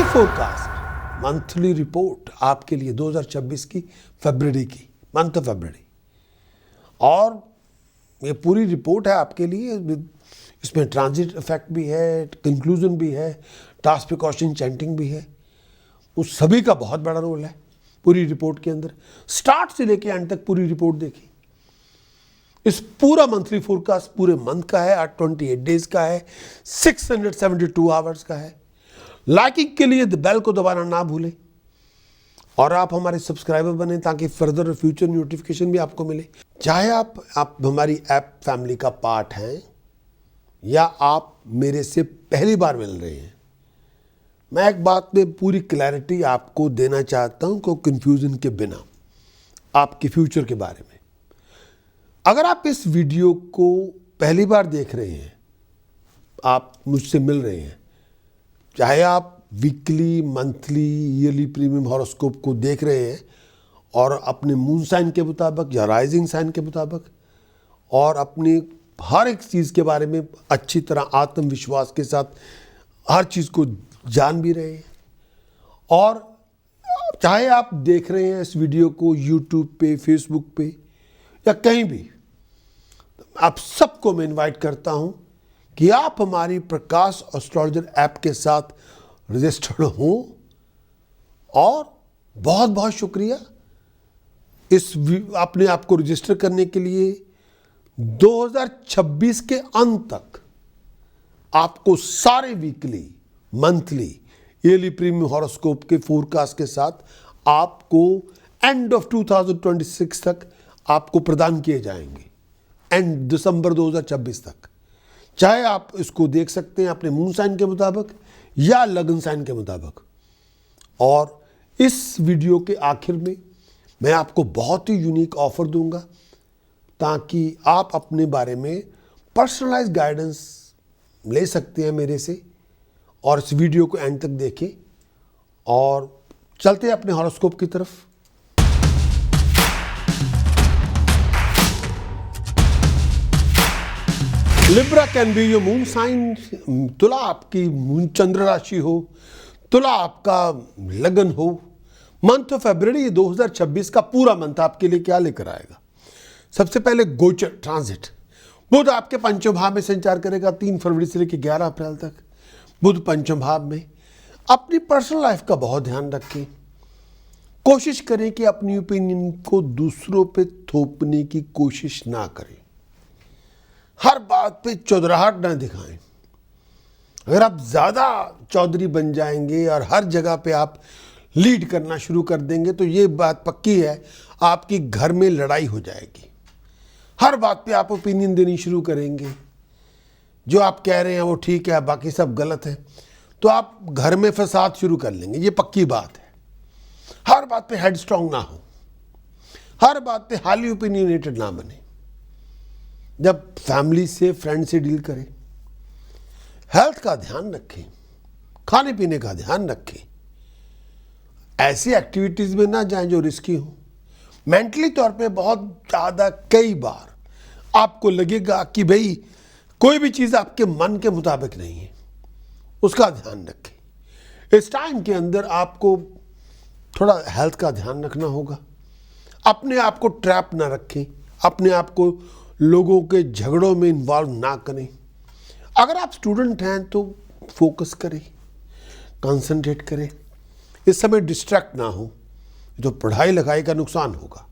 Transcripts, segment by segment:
Pre forecast monthly report आपके लिए 2026 की फरवरी की, मंथ ऑफ फरवरी। और ये पूरी रिपोर्ट है आपके लिए, इसमें ट्रांजिट इफेक्ट भी है, कंक्लूजन भी है, टास्क प्रिकॉशन चैंटिंग भी है। उस सभी का बहुत बड़ा रोल है पूरी रिपोर्ट के अंदर। स्टार्ट से लेके एंड तक पूरी रिपोर्ट देखी। इस पूरा मंथली फोरकास्ट पूरे मंथ का है, 28 डेज का है, 672 आवर्स का है। लाइकिंग के लिए बेल को दबाना ना भूलें और आप हमारे सब्सक्राइबर बने ताकि फर्दर और फ्यूचर नोटिफिकेशन भी आपको मिले। चाहे आप हमारी ऐप फैमिली का पार्ट हैं या आप मेरे से पहली बार मिल रहे हैं, मैं एक बात में पूरी क्लैरिटी आपको देना चाहता हूं को कंफ्यूजन के बिना आपके फ्यूचर के बारे में। अगर आप इस वीडियो को पहली बार देख रहे हैं, आप मुझसे मिल रहे हैं, चाहे आप weekly, monthly, yearly premium horoscope को देख रहे हैं और अपने मून साइन के मुताबिक या राइजिंग साइन के मुताबिक और अपनी हर एक चीज़ के बारे में अच्छी तरह आत्मविश्वास के साथ हर चीज़ को जान भी रहे हैं, और चाहे आप देख रहे हैं इस वीडियो को यूट्यूब पे, फेसबुक पे या कहीं भी, आप सबको मैं इनवाइट करता हूं कि आप हमारी प्रकाश एस्ट्रोलॉजर ऐप के साथ रजिस्टर्ड हों। और बहुत बहुत शुक्रिया इस अपने आप को रजिस्टर करने के लिए। 2026 के अंत तक आपको सारे weekly, monthly, yearly premium horoscope के फोरकास्ट के साथ आपको एंड ऑफ 2026 तक आपको प्रदान किए जाएंगे, एंड दिसंबर 2026 तक। चाहे आप इसको देख सकते हैं अपने मून साइन के मुताबिक या लगन साइन के मुताबिक। और इस वीडियो के आखिर में मैं आपको बहुत ही यूनिक ऑफर दूंगा ताकि आप अपने बारे में पर्सनलाइज गाइडेंस ले सकते हैं मेरे से। और इस वीडियो को एंड तक देखें और चलते हैं अपने हॉरोस्कोप की तरफ। Libra can be your moon sign. तुला आपकी मून चंद्र राशि हो, तुला आपका लगन हो। मंथ ऑफ फरवरी 2026 का पूरा मंथ आपके लिए क्या लेकर आएगा? सबसे पहले गोचर ट्रांजिट। बुध आपके पंचम भाव में संचार करेगा 3 फरवरी से लेकर 11 अप्रैल तक। बुध पंचम भाव में। अपनी पर्सनल लाइफ का बहुत ध्यान रखें। कोशिश करें कि अपनी ओपिनियन को दूसरों पे थोपने की कोशिश ना करें। हर बात पे चौधराहट ना दिखाएं। अगर आप ज़्यादा चौधरी बन जाएंगे और हर जगह पे आप लीड करना शुरू कर देंगे तो ये बात पक्की है, आपकी घर में लड़ाई हो जाएगी। हर बात पे आप ओपिनियन देनी शुरू करेंगे, जो आप कह रहे हैं वो ठीक है, बाकी सब गलत है, तो आप घर में फसाद शुरू कर लेंगे। ये पक्की बात है। हर बात पे हेड स्ट्रांग ना हो, हर बात पे हाईली ओपिनियनेटेड ना बने। जब फैमिली से, फ्रेंड से डील करें, हेल्थ का ध्यान रखें, खाने पीने का ध्यान रखें। ऐसी एक्टिविटीज में ना जाएं जो रिस्की हो। मेंटली तौर पे बहुत ज़्यादा कई बार आपको लगेगा कि भाई कोई भी चीज़ आपके मन के मुताबिक नहीं है, उसका ध्यान रखें। इस टाइम के अंदर आपको थोड़ा हेल्थ का ध्यान रखना होगा। अपने आप को ट्रैप ना रखें, अपने आप को लोगों के झगड़ों में इन्वॉल्व ना करें। अगर आप स्टूडेंट हैं तो फोकस करें, कंसंट्रेट करें। इस समय डिस्ट्रैक्ट ना हो, तो पढ़ाई लिखाई का नुकसान होगा।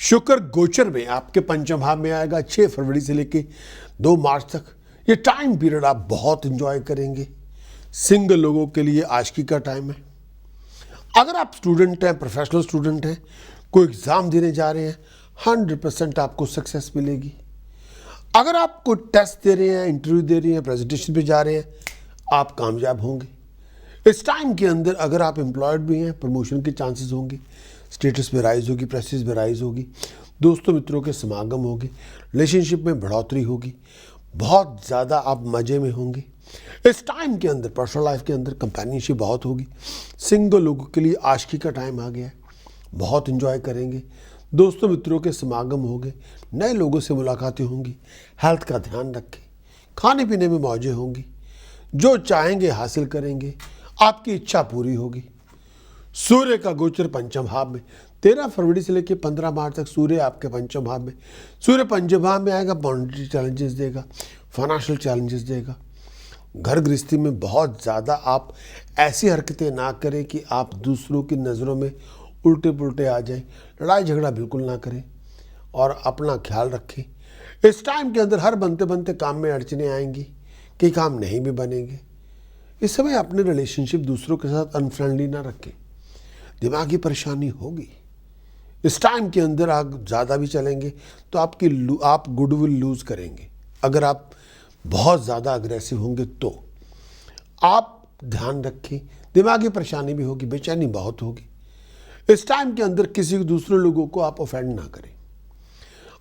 शुक्र गोचर में आपके पंचम भाव में आएगा 6 फरवरी से लेके 2 मार्च तक। ये टाइम पीरियड आप बहुत एंजॉय करेंगे। सिंगल लोगों के लिए आशिकी का टाइम है। अगर आप स्टूडेंट हैं, प्रोफेशनल स्टूडेंट हैं, कोई एग्ज़ाम देने जा रहे हैं, 100% आपको सक्सेस मिलेगी। अगर आप कोई टेस्ट दे रहे हैं, इंटरव्यू दे रहे हैं, प्रेजेंटेशन पे जा रहे हैं, आप कामयाब होंगे। इस टाइम के अंदर अगर आप एम्प्लॉयड भी हैं, प्रमोशन के चांसेस होंगे, स्टेटस में राइज होगी, प्रेस्टीज में राइज होगी, दोस्तों मित्रों के समागम होंगे, रिलेशनशिप में बढ़ोतरी होगी, बहुत ज़्यादा आप मज़े में होंगे। इस टाइम के अंदर पर्सनल लाइफ के अंदर कंपेनियनशिप बहुत होगी। सिंगल लोगों के लिए आशिकी का टाइम आ गया है, बहुत एंजॉय करेंगे। दोस्तों मित्रों के समागम होंगे, नए लोगों से मुलाकातें होंगी। हेल्थ का ध्यान रखें, खाने पीने में मौजें होंगी। जो चाहेंगे हासिल करेंगे, आपकी इच्छा पूरी होगी। सूर्य का गोचर पंचम भाव में 13 फरवरी से लेकर 15 मार्च तक सूर्य आपके पंचम भाव में। सूर्य पंचम भाव में आएगा, मॉनेटरी चैलेंजेस देगा, फाइनेंशियल चैलेंजेस देगा। घर गृहस्थी में बहुत ज़्यादा आप ऐसी हरकतें ना करें कि आप दूसरों की नज़रों में उल्टे पुल्टे आ जाएं। लड़ाई झगड़ा बिल्कुल ना करें और अपना ख्याल रखें। इस टाइम के अंदर हर बनते बनते काम में अड़चने आएंगी, कई काम नहीं भी बनेंगे। इस समय अपने रिलेशनशिप दूसरों के साथ अनफ्रेंडली ना रखें, दिमागी परेशानी होगी। इस टाइम के अंदर आप ज़्यादा भी चलेंगे तो आप गुडविल लूज़ करेंगे। अगर आप बहुत ज़्यादा अग्रेसिव होंगे तो आप ध्यान रखें, दिमागी परेशानी भी होगी, बेचैनी बहुत होगी। इस टाइम के अंदर किसी दूसरे लोगों को आप ऑफेंड ना करें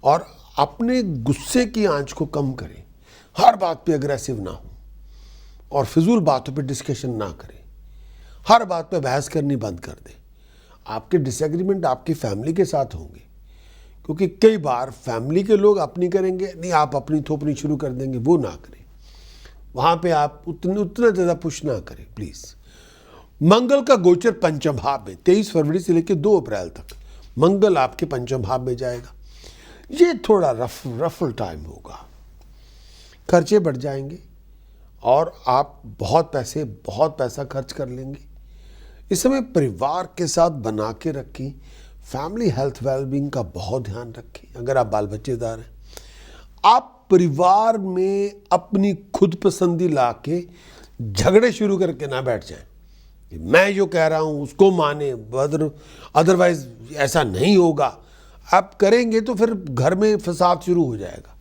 और अपने गुस्से की आंच को कम करें। हर बात पे अग्रेसिव ना हो और फिजूल बातों पे डिस्कशन ना करें। हर बात पे बहस करनी बंद कर दें। आपके डिसएग्रीमेंट आपकी फैमिली के साथ होंगे, क्योंकि कई बार फैमिली के लोग अपनी करेंगे, नहीं आप अपनी थोपनी शुरू कर देंगे, वो ना करें। वहाँ पे आप उतना ज़्यादा पुश ना करें प्लीज़। मंगल का गोचर पंचम भाव में 23 फरवरी से लेकर 2 अप्रैल तक मंगल आपके पंचम भाव में जाएगा। ये थोड़ा रफल टाइम होगा, खर्चे बढ़ जाएंगे और आप बहुत पैसा खर्च कर लेंगे। इस समय परिवार के साथ बना के रखें, फैमिली हेल्थ वेलबींग का बहुत ध्यान रखें। अगर आप बाल बच्चेदार हैं, आप परिवार में अपनी खुद पसंदी ला के झगड़े शुरू करके ना बैठ जाएं। मैं जो कह रहा हूँ उसको माने, अदरवाइज ऐसा नहीं होगा। आप करेंगे तो फिर घर में फसाद शुरू हो जाएगा,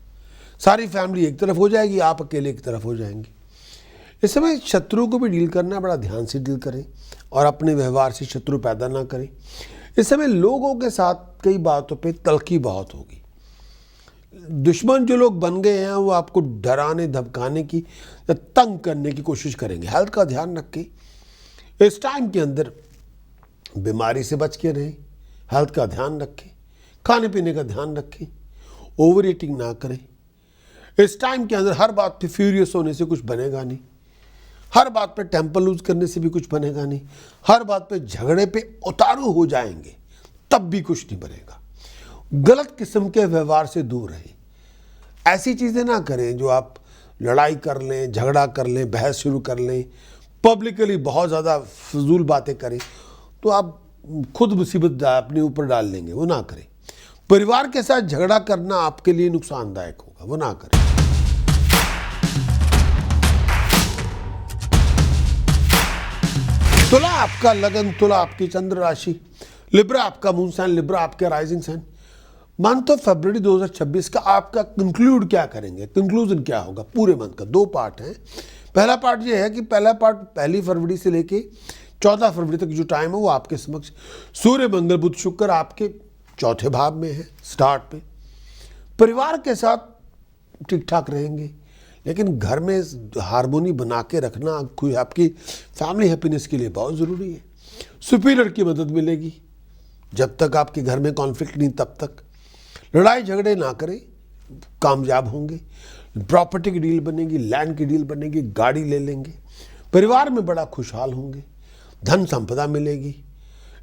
सारी फैमिली एक तरफ हो जाएगी, आप अकेले एक तरफ हो जाएंगे। इस समय शत्रु को भी डील करना, बड़ा ध्यान से डील करें और अपने व्यवहार से शत्रु पैदा ना करें। इस समय लोगों के साथ कई बातों पे तल्खी बहुत होगी। दुश्मन जो लोग बन गए हैं वो आपको डराने धमकाने की या तंग करने की कोशिश करेंगे। हेल्थ का ध्यान रखें। इस टाइम के अंदर बीमारी से बच के रहें, हेल्थ का ध्यान रखें, खाने पीने का ध्यान रखें, ओवर ईटिंग ना करें। इस टाइम के अंदर हर बात पे फ्यूरियस होने से कुछ बनेगा नहीं, हर बात पे टेम्पर लूज करने से भी कुछ बनेगा नहीं, हर बात पे झगड़े पे उतारू हो जाएंगे तब भी कुछ नहीं बनेगा। गलत किस्म के व्यवहार से दूर रहें। ऐसी चीज़ें ना करें जो आप लड़ाई कर लें, झगड़ा कर लें, बहस शुरू कर लें, पब्लिकली बहुत ज़्यादा फजूल बातें करें तो आप खुद मुसीबत अपने ऊपर डाल लेंगे, वो ना करें। परिवार के साथ झगड़ा करना आपके लिए नुकसानदायक होगा, वो ना करें। तुला आपका लगन, तुला आपकी चंद्र राशि, लिब्रा आपका मून साइन, लिब्रा आपके राइजिंग साइन। मंथ ऑफ फरवरी 2026 का आपका कंक्लूड क्या करेंगे, कंक्लूजन क्या होगा पूरे मंथ का? 2 पार्ट हैं। पहला पार्ट ये है कि पहला पार्ट 1 फरवरी से लेके 14 फरवरी तक जो टाइम है वो आपके समक्ष सूर्य मंगल बुध शुक्र आपके चौथे भाव में है स्टार्ट पे। परिवार के साथ ठीक ठाक रहेंगे, लेकिन घर में हारमोनी बना के रखना आपकी फैमिली हैप्पीनेस के लिए बहुत ज़रूरी है। सुपीरियर की मदद मिलेगी। जब तक आपके घर में कॉन्फ्लिक्ट नहीं तब तक लड़ाई झगड़े ना करें, कामयाब होंगे। प्रॉपर्टी की डील बनेगी, लैंड की डील बनेगी, गाड़ी ले लेंगे। परिवार में बड़ा खुशहाल होंगे, धन संपदा मिलेगी।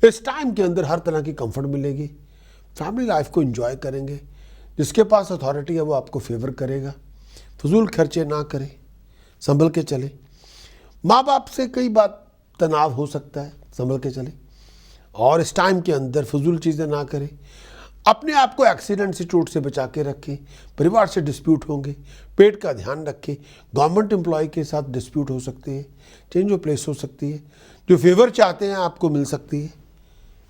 इस टाइम के अंदर हर तरह की कंफर्ट मिलेगी। फैमिली लाइफ को एंजॉय करेंगे। जिसके पास अथॉरिटी है वो आपको फेवर करेगा। फजूल खर्चे ना करें, संभल के चलें। माँ बाप से कई बात तनाव हो सकता है, संभल के चलें। और इस टाइम के अंदर फजूल चीज़ें ना करें। अपने आप को एक्सीडेंट से, चोट से बचा के रखें। परिवार से डिस्प्यूट होंगे, पेट का ध्यान रखें। गवर्नमेंट एम्प्लॉय के साथ डिस्प्यूट हो सकती है, चेंज ऑफ प्लेस हो सकती है। जो फेवर चाहते हैं आपको मिल सकती है,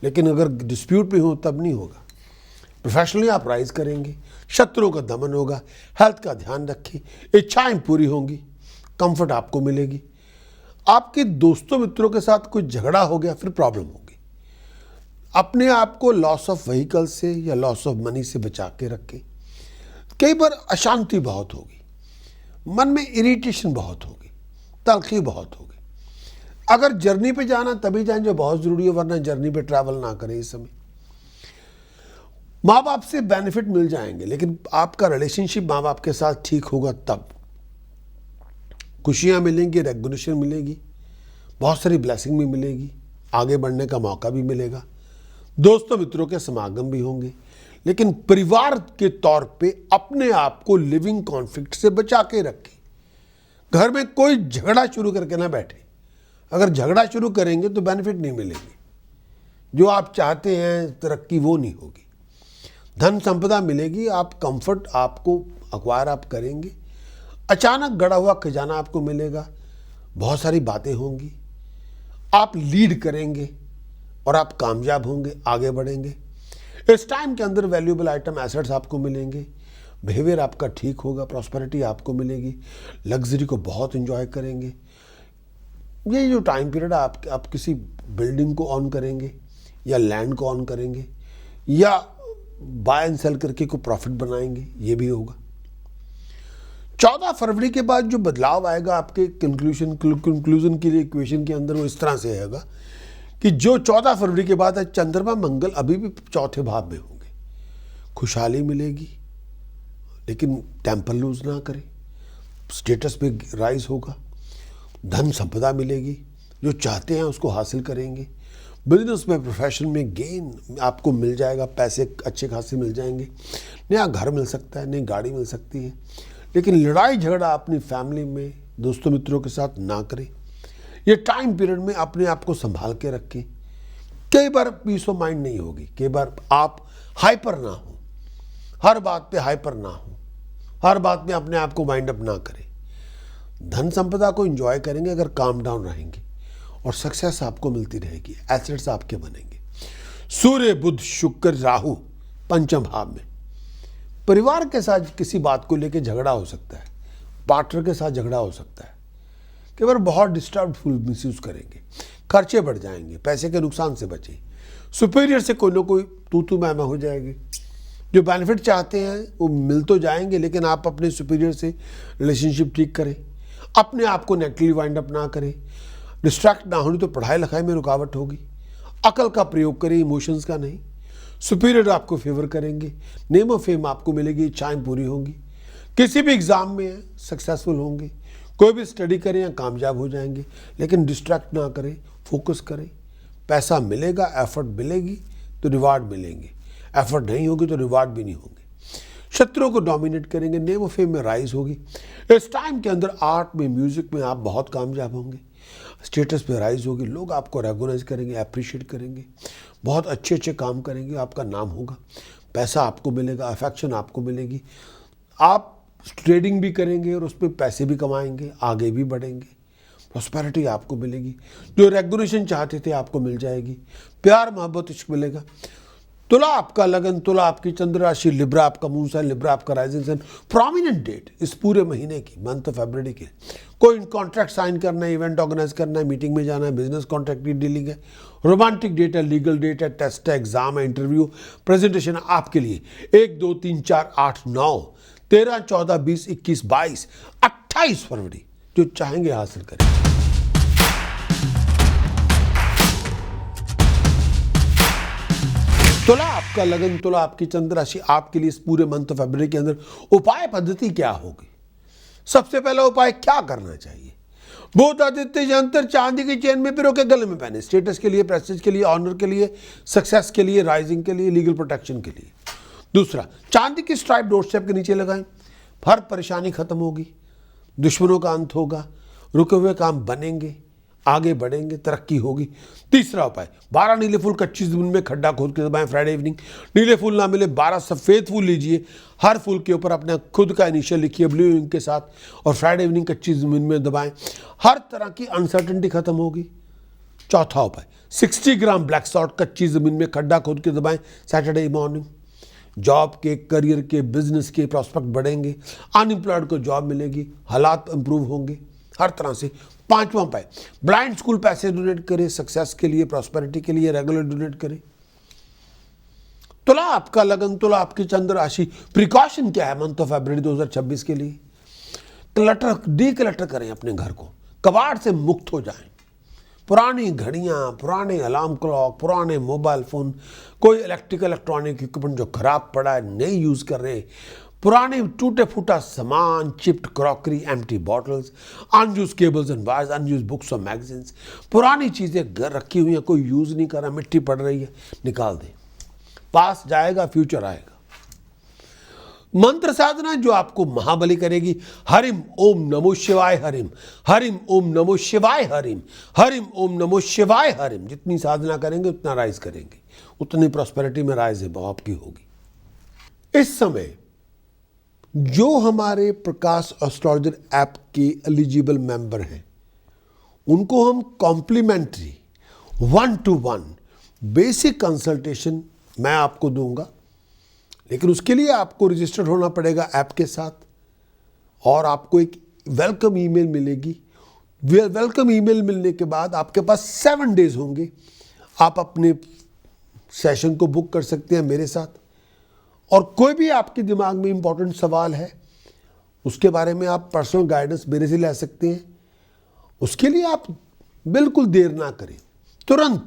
लेकिन अगर डिस्प्यूट भी हो तब नहीं होगा। प्रोफेशनली आप राइज करेंगे, शत्रुओं का दमन होगा। हेल्थ का ध्यान रखें, इच्छाएं पूरी होंगी, कंफर्ट आपको मिलेगी। आपके दोस्तों मित्रों के साथ कोई झगड़ा हो गया फिर प्रॉब्लम होगी। अपने आप को लॉस ऑफ व्हीकल से या लॉस ऑफ मनी से बचा के रखें। कई बार अशांति बहुत होगी, मन में इरिटेशन बहुत होगी, तलखी बहुत होगी। अगर जर्नी पे जाना तभी जाएं जो बहुत ज़रूरी है, वरना जर्नी पे ट्रैवल ना करें। इस समय माँ बाप से बेनिफिट मिल जाएंगे, लेकिन आपका रिलेशनशिप माँ बाप के साथ ठीक होगा तब। खुशियाँ मिलेंगी, रेगुलेशन मिलेगी, बहुत सारी ब्लेसिंग भी मिलेगी, आगे बढ़ने का मौका भी मिलेगा, दोस्तों मित्रों के समागम भी होंगे। लेकिन परिवार के तौर पे अपने आप को लिविंग कॉन्फ्लिक्ट से बचा के रखें। घर में कोई झगड़ा शुरू करके ना बैठे। अगर झगड़ा शुरू करेंगे तो बेनिफिट नहीं मिलेगी, जो आप चाहते हैं तरक्की वो नहीं होगी। धन संपदा मिलेगी, आप कंफर्ट आपको अक्वायर आप करेंगे, अचानक गड़ा हुआ खजाना आपको मिलेगा, बहुत सारी बातें होंगी, आप लीड करेंगे और आप कामयाब होंगे, आगे बढ़ेंगे। इस टाइम के अंदर वैल्यूएबल आइटम एसेट्स आपको मिलेंगे, बिहेवियर आपका ठीक होगा, प्रॉस्पेरिटी आपको मिलेगी, लग्जरी को बहुत एंजॉय करेंगे। ये जो टाइम पीरियड है आप किसी बिल्डिंग को ऑन करेंगे या लैंड को ऑन करेंगे या बाय एंड सेल करके को प्रॉफिट बनाएंगे, ये भी होगा। 14 फरवरी के बाद जो बदलाव आएगा आपके कंक्लूजन के लिए इक्वेशन के अंदर, वो इस तरह से आएगा कि जो 14 फरवरी के बाद है, चंद्रमा मंगल अभी भी चौथे भाव में होंगे। खुशहाली मिलेगी, लेकिन टेम्पर लूज ना करें, स्टेटस पे राइज होगा, धन संपदा मिलेगी, जो चाहते हैं उसको हासिल करेंगे। बिजनेस में, प्रोफेशन में गेन आपको मिल जाएगा, पैसे अच्छे खासे मिल जाएंगे, नया घर मिल सकता है, नई गाड़ी मिल सकती है। लेकिन लड़ाई झगड़ा अपनी फैमिली में, दोस्तों मित्रों के साथ ना करें। ये टाइम पीरियड में अपने आप को संभाल के रखें। कई बार पीस ऑफ माइंड नहीं होगी, कई बार आप हाइपर ना हो, हर बात पे हाइपर ना हो, हर बात में अपने आप को वाइंड अप ना करें। धन संपदा को एंजॉय करेंगे अगर काम डाउन रहेंगे, और सक्सेस आपको मिलती रहेगी, एसेट्स आपके बनेंगे। सूर्य, बुध, शुक्र, राहु पंचम भाव में। परिवार के साथ किसी बात को लेकर झगड़ा हो सकता है, पार्टनर के साथ झगड़ा हो सकता है, कई बार बहुत डिस्टर्ब फुल महसूस करेंगे, खर्चे बढ़ जाएंगे, पैसे के नुकसान से बचें। सुपीरियर से कोई ना कोई तू मैं हो जाएगी। जो बेनिफिट चाहते हैं वो मिल तो जाएंगे, लेकिन आप अपने सुपीरियर से रिलेशनशिप ठीक करें, अपने आप को नेगेटिवली वाइंड अप ना करें। डिस्ट्रैक्ट ना होनी तो पढ़ाई लिखाई में रुकावट होगी। अकल का प्रयोग करें, इमोशंस का नहीं। सुपीरियर आपको फेवर करेंगे, नेम ऑफ फेम आपको मिलेगी, इच्छाएं पूरी होंगी। किसी भी एग्जाम में सक्सेसफुल होंगे, कोई भी स्टडी करें या कामयाब हो जाएंगे, लेकिन डिस्ट्रैक्ट ना करें, फोकस करें। पैसा मिलेगा, एफर्ट मिलेगी तो रिवार्ड मिलेंगे, एफर्ट नहीं होगी तो रिवार्ड भी नहीं होंगे। शत्रुओं को डोमिनेट करेंगे, नेम ऑफ फेम में राइज होगी। इस टाइम के अंदर आर्ट में, म्यूजिक में आप बहुत कामयाब होंगे, स्टेटस पे राइज होगी, लोग आपको रेगोनाइज करेंगे, अप्रिशिएट करेंगे, बहुत अच्छे अच्छे काम करेंगे, आपका नाम होगा, पैसा आपको मिलेगा, अफेक्शन आपको मिलेगी। आप ट्रेडिंग भी करेंगे और उस पर पैसे भी कमाएंगे, आगे भी बढ़ेंगे, प्रॉस्पेरिटी आपको मिलेगी। जो रेगुलेशन चाहते थे आपको मिल जाएगी, प्यार मोहब्बत इश्क मिलेगा। तुला आपका लगन, तुला आपकी चंद्र राशि, लिब्रा आपका मून साइन, लिब्रा आपका राइजिंग साइन। प्रोमिनेंट डेट इस पूरे महीने की, मंथ ऑफ फरवरी के, कोई कॉन्ट्रैक्ट साइन करना है, इवेंट ऑर्गेनाइज करना है, मीटिंग में जाना है, बिजनेस कॉन्ट्रैक्ट की डीलिंग है, रोमांटिक डेट है, लीगल डेट है, टेस्ट है, एग्जाम है, इंटरव्यू, प्रेजेंटेशन है आपके लिए। 1, 2, 3, 4, 8, 9, 13, 14, 20, 21, 22, 28 फरवरी जो चाहेंगे हासिल करें। तुला आपका लगन, तुला आपकी चंद्र राशि आपके लिए इस पूरे मंथ ऑफ फरवरी के अंदर उपाय पद्धति क्या होगी? सबसे पहला उपाय क्या करना चाहिए? बुध आदित्य यंत्र चांदी की चेन में पिरो के गले में पहने, स्टेटस के लिए, प्रेस्टीज के लिए, ऑनर के लिए, सक्सेस के लिए, राइजिंग के लिए, लीगल प्रोटेक्शन के लिए। दूसरा, चांदी की स्ट्राइप डोरस्टेप के नीचे लगाएं, हर परेशानी खत्म होगी, दुश्मनों का अंत होगा, रुके हुए काम बनेंगे, आगे बढ़ेंगे, तरक्की होगी। तीसरा उपाय, 12 नीले फूल कच्ची जमीन में खड्डा खोद के दबाएं फ्राइडे इवनिंग। नीले फूल ना मिले 12 सफ़ेद फूल लीजिए, हर फूल के ऊपर अपना खुद का इनिशियल लिखिए ब्लू इंक के साथ, और फ्राइडे इवनिंग कच्ची जमीन में दबाएं, हर तरह की अनसर्टेनिटी खत्म होगी। चौथा उपाय, 60 ग्राम ब्लैक सॉल्ट कच्ची जमीन में खड्डा खोद के दबाएं सैटरडे मॉर्निंग। जॉब के, करियर के, बिजनेस के प्रॉस्पेक्ट बढ़ेंगे, अनएम्प्लॉयड को जॉब मिलेगी, हालात इंप्रूव होंगे हर तरह से। पांचवा उपाय, ब्लाइंड स्कूल पैसे डोनेट करें, सक्सेस के लिए, प्रॉस्पेरिटी के लिए रेगुलर डोनेट करें। तुला आपका लगन, तुला आपकी चंद्र राशि, प्रिकॉशन क्या है मंथ ऑफ फरवरी 2026 के लिए? डीक्लटर करें अपने घर को, कबाड़ से मुक्त हो जाएं। पुरानी घड़ियाँ, पुराने अलार्म क्लॉक, पुराने मोबाइल फ़ोन, कोई इलेक्ट्रिकल इलेक्ट्रॉनिक इक्विपमेंट जो खराब पड़ा है, नहीं यूज़ कर रहे, पुराने टूटे फूटा सामान, chipped crockery, empty bottles, unused cables and wires, unused books और मैगजीन्स, पुरानी चीज़ें घर रखी हुई हैं, कोई यूज़ नहीं कर रहा, मिट्टी पड़ रही है, निकाल दें। पास जाएगा, फ्यूचर आएगा। मंत्र साधना जो आपको महाबली करेगी, हरिम ओम नमो शिवाय हरिम, हरिम ओम नमो शिवाय हरिम, हरिम ओम नमो शिवाय हरिम। जितनी साधना करेंगे उतना राइज करेंगे, उतनी प्रॉस्पेरिटी में राइज है आपकी होगी। इस समय जो हमारे प्रकाश एस्ट्रोलॉजर ऐप के एलिजिबल मेंबर हैं, उनको हम कॉम्प्लीमेंट्री 1-to-1 बेसिक कंसल्टेशन मैं आपको दूंगा, लेकिन उसके लिए आपको रजिस्टर्ड होना पड़ेगा ऐप के साथ, और आपको एक वेलकम ईमेल मिलेगी। वेलकम ईमेल मिलने के बाद आपके पास 7 डेज होंगे, आप अपने सेशन को बुक कर सकते हैं मेरे साथ। और कोई भी आपके दिमाग में इंपॉर्टेंट सवाल है, उसके बारे में आप पर्सनल गाइडेंस मेरे से ले सकते हैं। उसके लिए आप बिल्कुल देर ना करें, तुरंत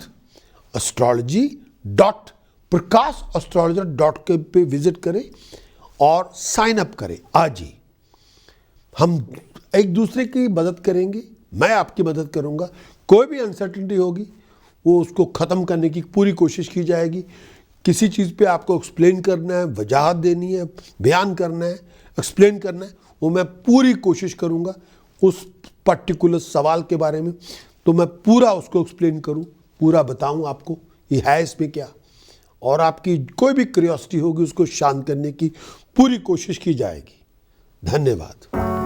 astrology.prakashastrologer.com पे विजिट करें और साइन अप करें आज ही। हम एक दूसरे की मदद करेंगे, मैं आपकी मदद करूंगा। कोई भी अनसर्टेनिटी होगी वो उसको ख़त्म करने की पूरी कोशिश की जाएगी। किसी चीज़ पे आपको एक्सप्लेन करना है, वजाहत देनी है, बयान करना है, एक्सप्लेन करना है, वो मैं पूरी कोशिश करूंगा। उस पर्टिकुलर सवाल के बारे में तो मैं पूरा उसको एक्सप्लेन करूं, पूरा बताऊं आपको ये है इसमें क्या, और आपकी कोई भी क्यूरियोसिटी होगी उसको शांत करने की पूरी कोशिश की जाएगी। धन्यवाद।